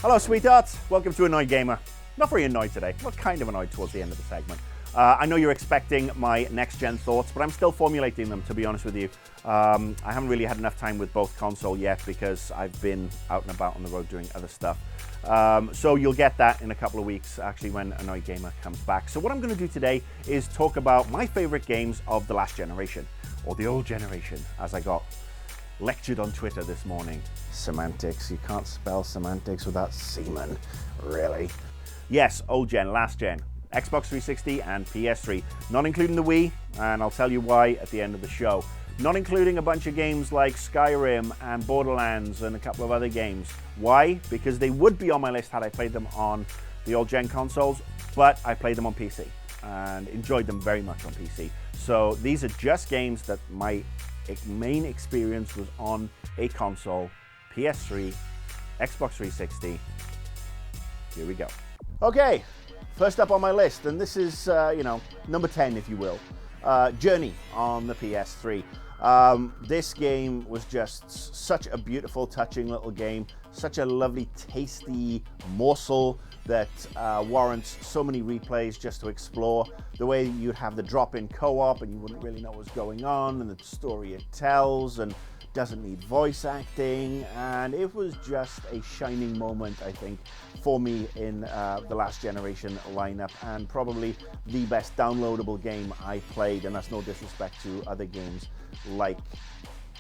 Hello, sweethearts. Welcome to Annoyed Gamer. Not very annoyed today. Well, kind of annoyed towards the end of the segment. I know you're expecting my next-gen thoughts, but I'm still formulating them, to be honest with you. I haven't really had enough time with both console yet because I've been out and about on the road doing other stuff. So you'll get that in a couple of weeks, actually, when Annoyed Gamer comes back. So what I'm going to do today is talk about my favorite games of the last generation, or the old generation, as I got lectured on Twitter this morning. Semantics. You can't spell semantics without semen. Really? Yes, old gen, last gen. Xbox 360 and PS3. Not including the Wii, and I'll tell you why at the end of the show. Not including a bunch of games like Skyrim and Borderlands and a couple of other games. Why? Because they would be on my list had I played them on the old gen consoles, but I played them on PC and enjoyed them very much on PC. So these are just games that my main experience was on a console, PS3, Xbox 360. Here we go. Okay, first up on my list, and this is, number 10, if you will, Journey on the PS3. This game was just such a beautiful, touching little game, such a lovely, tasty morsel that warrants so many replays just to explore. The way you'd have the drop-in co-op and you wouldn't really know what's going on, and the story it tells, and doesn't need voice acting, and it was just a shining moment, I think, for me in the last generation lineup, and probably the best downloadable game I played, and that's no disrespect to other games like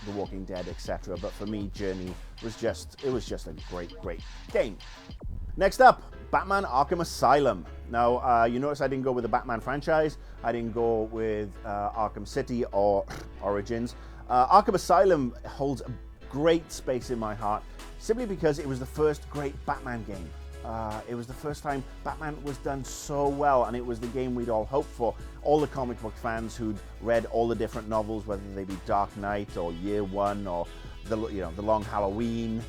The Walking Dead, etc. But for me, Journey was just a great game. Next up, Batman Arkham Asylum. Now, you notice I didn't go with the Batman franchise. I didn't go with Arkham City or Origins. Arkham Asylum holds a great space in my heart simply because it was the first great Batman game. It was the first time Batman was done so well, and it was the game we'd all hoped for. All the comic book fans who'd read all the different novels, whether they be Dark Knight or Year One or the Long Halloween.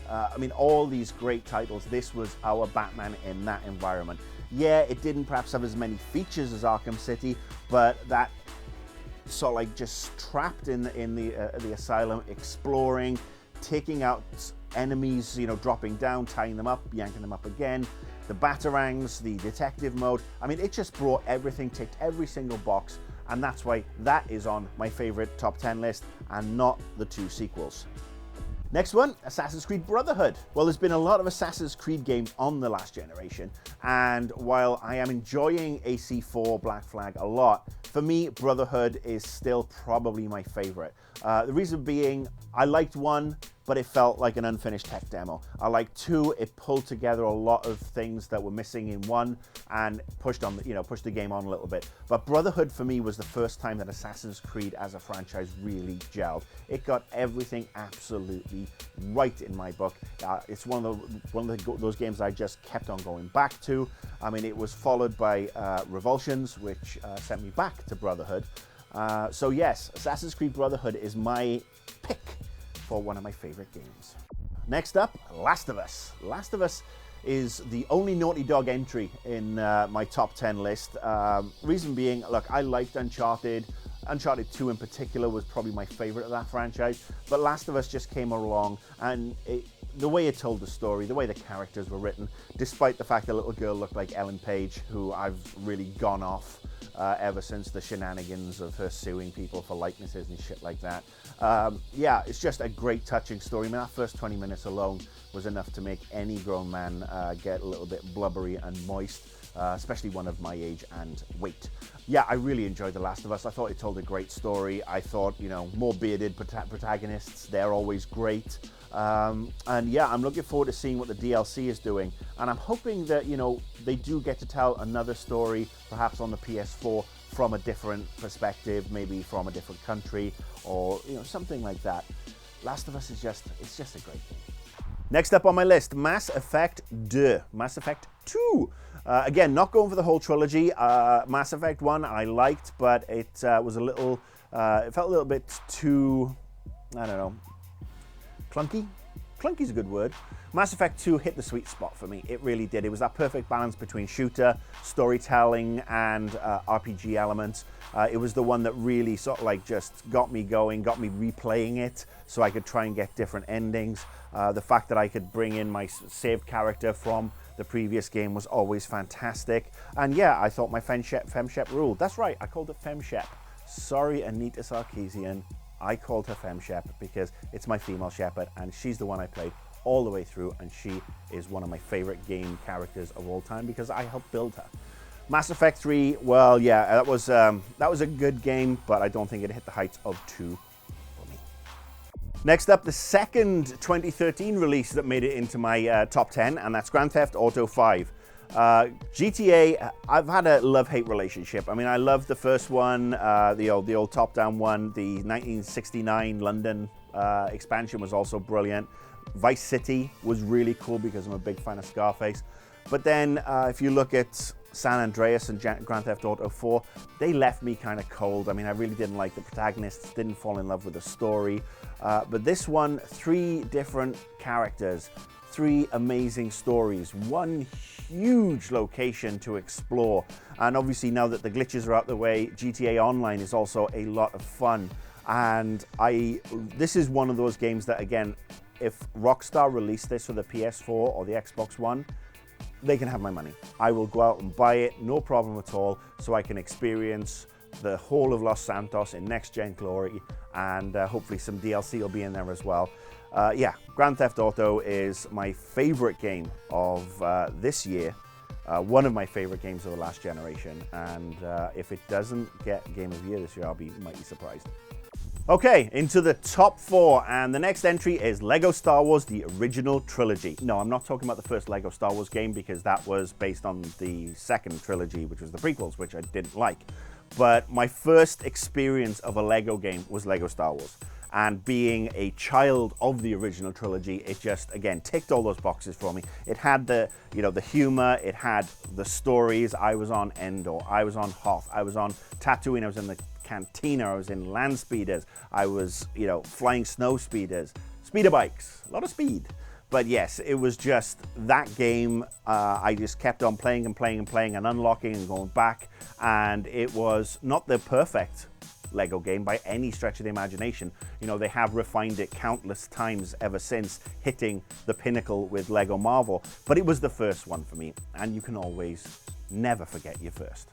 All these great titles. This was our Batman in that environment. Yeah, it didn't perhaps have as many features as Arkham City, but that sort of like just trapped in the asylum, exploring, taking out enemies, dropping down, tying them up, yanking them up again, the batarangs, the detective mode. It just brought everything, ticked every single box, and that's why that is on my favorite top 10 list and not the two sequels. Next one, Assassin's Creed Brotherhood. Well, there's been a lot of Assassin's Creed games on the last generation, and while I am enjoying AC4 Black Flag a lot, for me, Brotherhood is still probably my favorite. The reason being, I liked 1, but it felt like an unfinished tech demo. I liked 2, it pulled together a lot of things that were missing in 1 and pushed the game on a little bit. But Brotherhood for me was the first time that Assassin's Creed as a franchise really gelled. It got everything absolutely right in my book. It's one of those games I just kept on going back to. It was followed by Revulsions, which sent me back to Brotherhood. So yes, Assassin's Creed Brotherhood is my pick for one of my favorite games. Next up, Last of Us. Last of Us is the only Naughty Dog entry in my top 10 list. Reason being, look, I liked Uncharted. Uncharted 2 in particular was probably my favorite of that franchise, but Last of Us just came along, and the way it told the story, the way the characters were written, despite the fact the little girl looked like Ellen Page, who I've really gone off ever since the shenanigans of her suing people for likenesses and shit like that. It's just a great, touching story. That first 20 minutes alone was enough to make any grown man get a little bit blubbery and moist, especially one of my age and weight. Yeah, I really enjoyed The Last of Us. I thought it told a great story. I thought, more bearded protagonists, they're always great. I'm looking forward to seeing what the DLC is doing. And I'm hoping that, they do get to tell another story, perhaps on the PS4, from a different perspective, maybe from a different country, or, something like that. Last of Us is just a great game. Next up on my list, Mass Effect 2. Mass Effect 2. Again, not going for the whole trilogy. Mass Effect 1 I liked, but it was it felt a little bit too, I don't know, clunky? Clunky's a good word. Mass Effect 2 hit the sweet spot for me. It really did. It was that perfect balance between shooter, storytelling, and RPG elements. It was the one that really sort of like just got me going, got me replaying it so I could try and get different endings. The fact that I could bring in my saved character from the previous game was always fantastic. And yeah, I thought my Femshep ruled. That's right, I called it Femshep. Sorry, Anita Sarkeesian. I called her Femshep because it's my female shepherd, and she's the one I played all the way through, and she is one of my favorite game characters of all time because I helped build her. Mass Effect 3, well, yeah, that was a good game, but I don't think it hit the heights of 2 for me. Next up, the second 2013 release that made it into my top 10, and that's Grand Theft Auto 5. GTA, I've had a love-hate relationship. I mean, I loved the first one, the old top-down one. The 1969 London expansion was also brilliant. Vice City was really cool because I'm a big fan of Scarface. But then if you look at San Andreas and Grand Theft Auto 4, they left me kind of cold. I mean, I really didn't like the protagonists, didn't fall in love with the story. But this one, 3 different characters, 3 amazing stories, 1 huge location to explore. And obviously now that the glitches are out the way, GTA Online is also a lot of fun. And this is one of those games that, again, if Rockstar released this for the PS4 or the Xbox One, they can have my money. I will go out and buy it, no problem at all, so I can experience the whole of Los Santos in next-gen glory, and hopefully some DLC will be in there as well. Yeah, Grand Theft Auto is my favorite game of this year, one of my favorite games of the last generation, and if it doesn't get Game of the Year this year, I'll be mighty surprised. Okay, into the top 4, and the next entry is LEGO Star Wars, the original trilogy. No, I'm not talking about the first LEGO Star Wars game because that was based on the second trilogy, which was the prequels, which I didn't like. But my first experience of a LEGO game was LEGO Star Wars. And being a child of the original trilogy, it just, again, ticked all those boxes for me. It had the humor, it had the stories. I was on Endor, I was on Hoth, I was on Tatooine, I was in the Cantina, I was in land speeders, I was, flying snow speeders, speeder bikes, a lot of speed. But yes, it was just that game. I just kept on playing and playing and playing and unlocking and going back. And it was not the perfect LEGO game by any stretch of the imagination. They have refined it countless times ever since, hitting the pinnacle with LEGO Marvel. But it was the first one for me. And you can always never forget your first.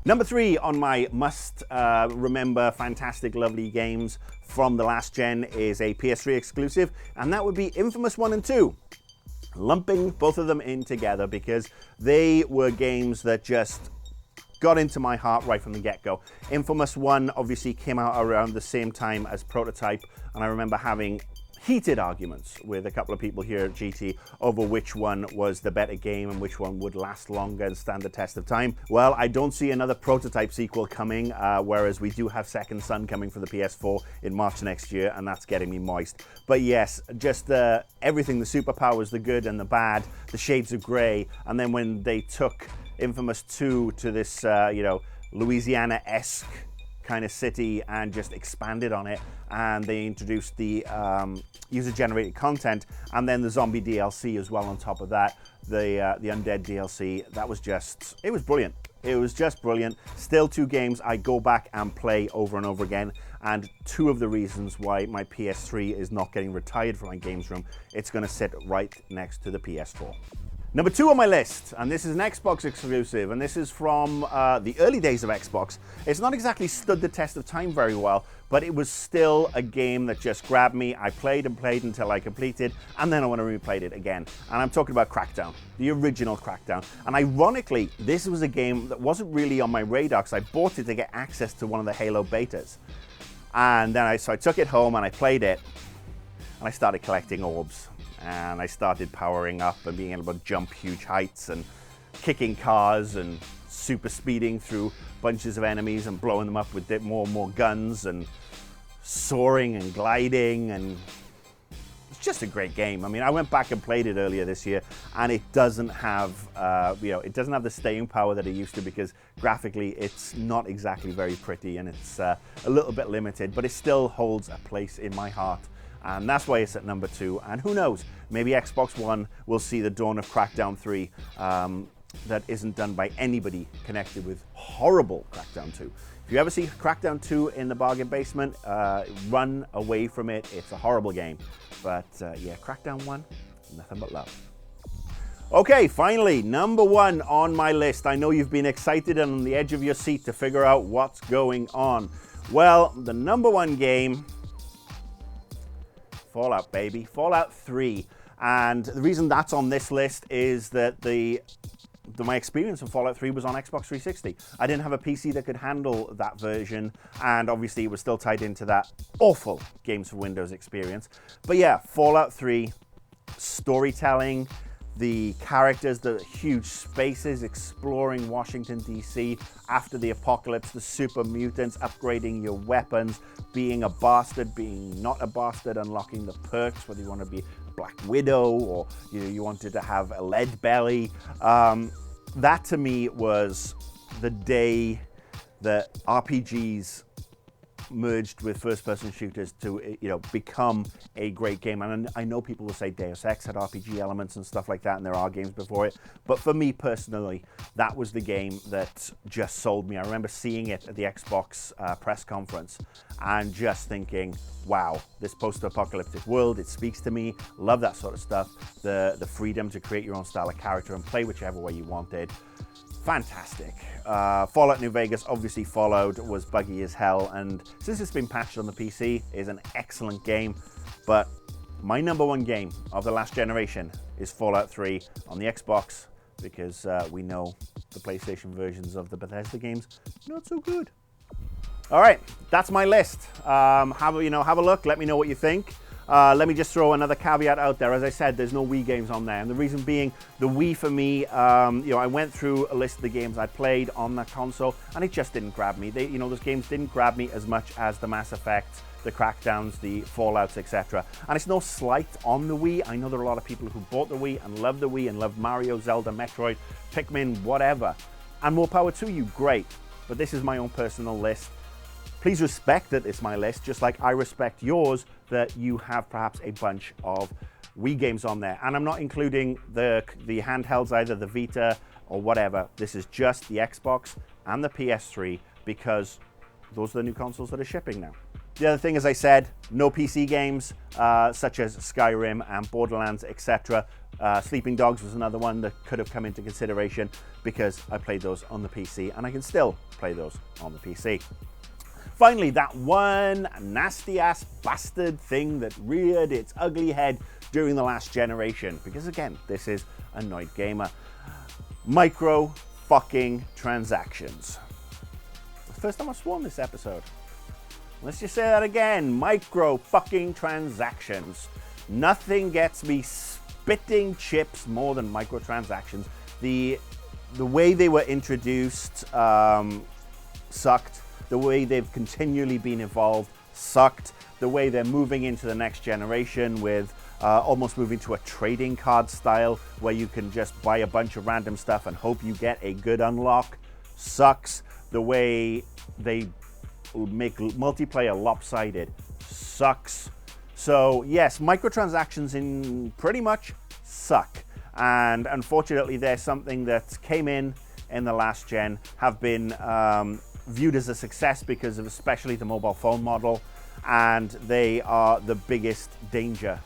Number 3 on my must remember fantastic lovely games from the last gen is a PS3 exclusive, and that would be Infamous 1 and 2. Lumping both of them in together because they were games that just got into my heart right from the get-go. Infamous 1 obviously came out around the same time as Prototype, and I remember having heated arguments with a couple of people here at GT over which one was the better game and which one would last longer and stand the test of time. Well, I don't see another Prototype sequel coming, whereas we do have Second Son coming for the PS4 in March next year, and that's getting me moist. But yes, just everything, the superpowers, the good and the bad, the shades of grey, and then when they took Infamous 2 to this, Louisiana-esque kind of city and just expanded on it, and they introduced the user-generated content and then the zombie DLC as well on top of that, the undead DLC. That was just, it was brilliant. It was just brilliant. Still 2 games I go back and play over and over again, and 2 of the reasons why my PS3 is not getting retired from my games room. It's going to sit right next to the PS4. Number 2 on my list, and this is an Xbox exclusive, and this is from the early days of Xbox. It's not exactly stood the test of time very well, but it was still a game that just grabbed me. I played and played until I completed, and then I went and replayed it again. And I'm talking about Crackdown, the original Crackdown. And ironically, this was a game that wasn't really on my radar because I bought it to get access to one of the Halo betas. And then so I took it home and I played it, and I started collecting orbs. And I started powering up and being able to jump huge heights and kicking cars and super speeding through bunches of enemies and blowing them up with more and more guns and soaring and gliding, and it's just a great game. I mean, I went back and played it earlier this year, and it doesn't have, it doesn't have the staying power that it used to because graphically it's not exactly very pretty and it's a little bit limited, but it still holds a place in my heart. And that's why it's at number 2. And who knows, maybe Xbox One will see the dawn of Crackdown 3 that isn't done by anybody connected with horrible Crackdown 2. If you ever see Crackdown 2 in the bargain basement, run away from it. It's a horrible game. But yeah, Crackdown 1, nothing but love. Okay, finally, number 1 on my list. I know you've been excited and on the edge of your seat to figure out what's going on. Well, the number 1 game, Fallout, baby. Fallout 3. And the reason that's on this list is that my experience of Fallout 3 was on Xbox 360. I didn't have a PC that could handle that version, and obviously it was still tied into that awful Games for Windows experience. But yeah, Fallout 3, storytelling, the characters, the huge spaces, exploring Washington, D.C. after the apocalypse, the super mutants, upgrading your weapons, being a bastard, being not a bastard, unlocking the perks, whether you want to be Black Widow or you wanted to have a lead belly. That to me was the day that RPGs merged with first-person shooters to become a great game. And I know people will say Deus Ex had RPG elements and stuff like that, and there are games before it. But for me personally, that was the game that just sold me. I remember seeing it at the Xbox press conference and just thinking, wow, this post-apocalyptic world, it speaks to me. Love that sort of stuff. The freedom to create your own style of character and play whichever way you wanted. Fantastic. Fallout New Vegas obviously followed, was buggy as hell, and since it's been patched on the PC, is an excellent game. But my number 1 game of the last generation is Fallout 3 on the Xbox, because we know the PlayStation versions of the Bethesda games, not so good. All right, that's my list. Have a look, let me know what you think. Let me just throw another caveat out there. As I said, there's no Wii games on there. And the reason being, the Wii for me, I went through a list of the games I played on that console, and it just didn't grab me. Those games didn't grab me as much as the Mass Effects, the Crackdowns, the Fallouts, etc. And it's no slight on the Wii. I know there are a lot of people who bought the Wii and love the Wii and love Mario, Zelda, Metroid, Pikmin, whatever. And more power to you, great. But this is my own personal list. Please respect that it's my list, just like I respect yours, that you have perhaps a bunch of Wii games on there. And I'm not including the handhelds, either the Vita or whatever. This is just the Xbox and the PS3, because those are the new consoles that are shipping now. The other thing, as I said, no PC games, such as Skyrim and Borderlands, etc. Sleeping Dogs was another one that could have come into consideration, because I played those on the PC, and I can still play those on the PC. Finally, that one nasty-ass bastard thing that reared its ugly head during the last generation, because again, this is a Noid Gamer. Micro fucking transactions. The first time I've sworn this episode. Let's just say that again. Micro fucking transactions. Nothing gets me spitting chips more than microtransactions. The way they were introduced sucked. The way they've continually been evolved sucked. The way they're moving into the next generation with almost moving to a trading card style where you can just buy a bunch of random stuff and hope you get a good unlock sucks. The way they make multiplayer lopsided sucks. So yes, microtransactions in pretty much suck. And unfortunately, there's something that came in the last gen, have been viewed as a success because of especially the mobile phone model, and they are the biggest danger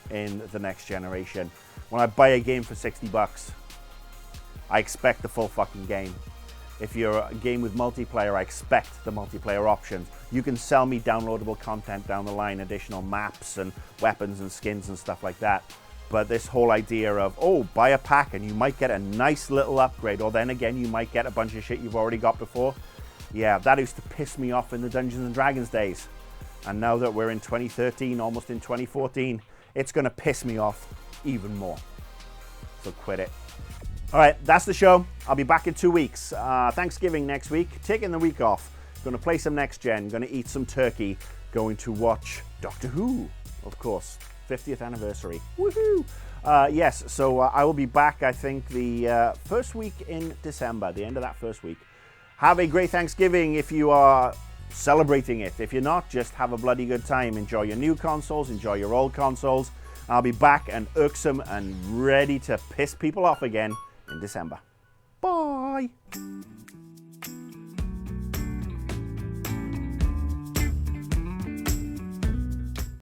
in the next generation. When I buy a game for 60 bucks, I expect the full fucking game. If you're a game with multiplayer, I expect the multiplayer options. You can sell me downloadable content down the line, additional maps and weapons and skins and stuff like that. But this whole idea of, oh, buy a pack and you might get a nice little upgrade, or then again, you might get a bunch of shit you've already got before. Yeah, that used to piss me off in the Dungeons and Dragons days. And now that we're in 2013, almost in 2014, it's gonna piss me off even more. So quit it. All right, that's the show. I'll be back in 2 weeks. Thanksgiving next week, taking the week off. Gonna play some next gen, gonna eat some turkey, going to watch Doctor Who, of course, 50th anniversary. Woohoo! Yes, so I will be back, I think, the first week in December, the end of that first week. Have a great Thanksgiving if you are celebrating it. If you're not, just have a bloody good time. Enjoy your new consoles, enjoy your old consoles. I'll be back and irksome and ready to piss people off again in December. Bye!